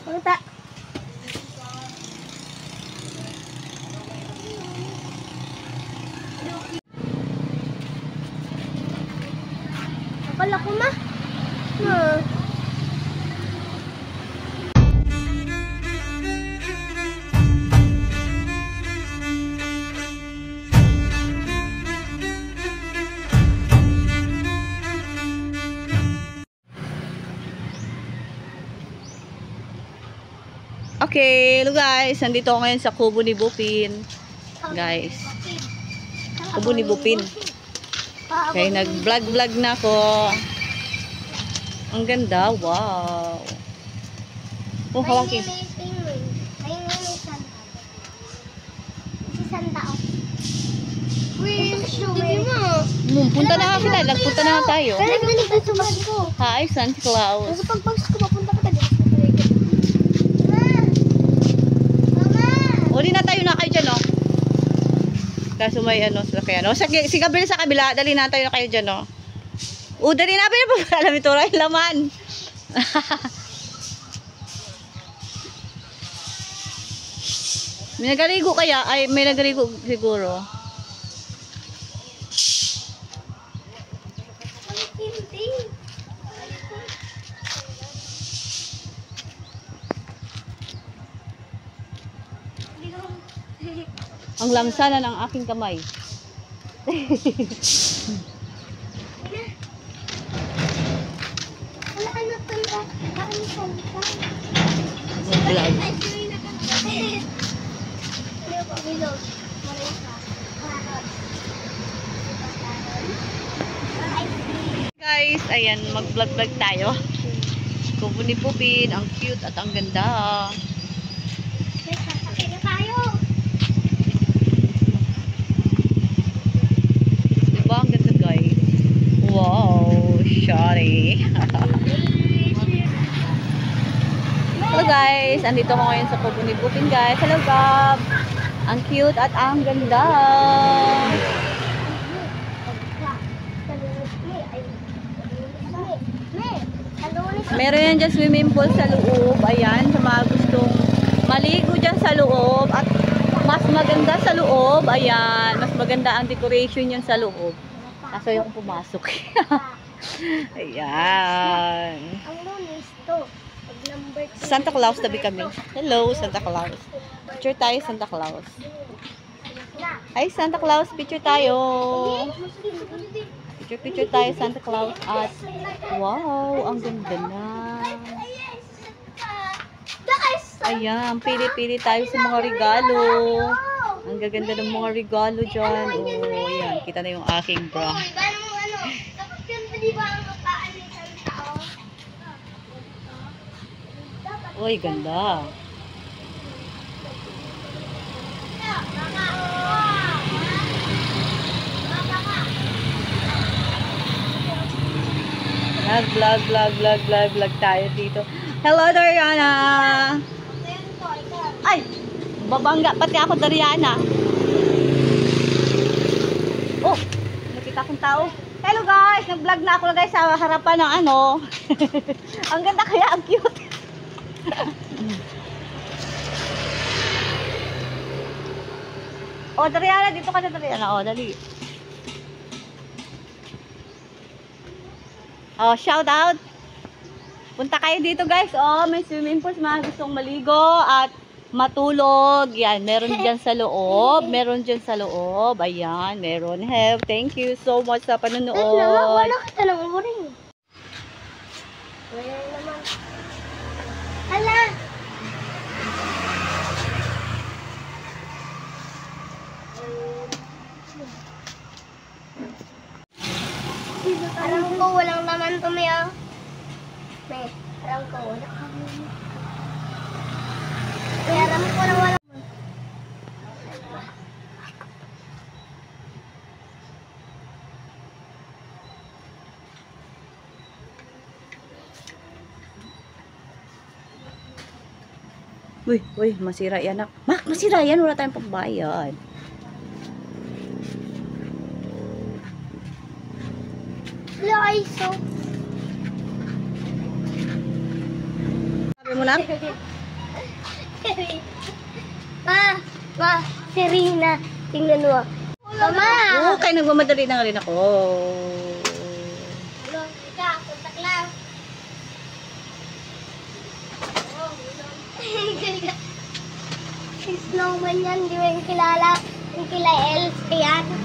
Punta. Akala ko ma. Okay, hello guys. Nandito ako ngayon sa kubo ni Bupin. Guys. Kubo ni Bupin. Okay, nag-vlog na ako. Ang ganda. Wow. Oh, hawakin. Punta na kita. Nagpunta na tayo. Hi, Santa Claus. O, di na tayo na kayo dyan, no? Kaso may ano, kaya, no? Si Gabriel sa kabila, dali na tayo na kayo dyan, no? O, dali na, alam ito, rin laman. May nagaligo kaya? Ay, may nagaligo siguro. Ang lamsa na ng aking kamay. Guys, ayan, mag-vlog tayo. Kubo ni Bupin, ang cute at ang ganda. Wow, shawty. Hello guys, andito ko ngayon sa kubo ni Bupin guys. Hello Gab. Ang cute at ang ganda. Meron yan dyan swimming pool sa loob. Ayan, sa mga gustong maligo dyan sa loob. At mas maganda sa loob. Ayan, mas maganda ang decoration yan sa loob. Kaso yung pumasok. Ayan. Ang lunis to. Santa Claus tabi kami. Hello, Santa Claus. Picture tayo, Santa Claus. Hi, Santa Claus. Picture tayo. Picture tayo, Santa Claus. At wow, ang ganda na. Ayan, pili-pili tayo sa mga regalo. Ang gaganda ng mga regalo dyan. Oh, ayan. Kita na yung aking bra. Uy, ganda. Vlog tayo dito. Hello, Dariana. Ay, babangga pati ako, Dariana. Oh, nakita akong tao. Hello guys, nag-vlog na ako guys sa harapan ng ano. Ang ganda kaya, ang cute. Oh, Dariana, dito ka na, Dariana. Oh, dali. Oh, shout out. Punta kayo dito guys. Oh, may swimming pool, mga gustong maligo at matulog. Yan, meron dyan sa loob. Meron dyan sa loob. Ayan, meron. Thank you so much sa panonood. Wala ka talang uring. Wala naman. Hala! Aram ko, walang naman tumiyaw. May, aram ko, wala kami. May aram ko na wala. Uy, masira yan. Mak, masira yan. Wala tayong pagbayad. Hello, Aiso. Sabi mo na? anak? Ma, Serena. Tingnan mo. Mama! Oo, kaya nagmamadali na nga rin ako. Hello, ika, kontak lang. Si Snowman yan, di ba yung kilala? Yung kila Elsa yan.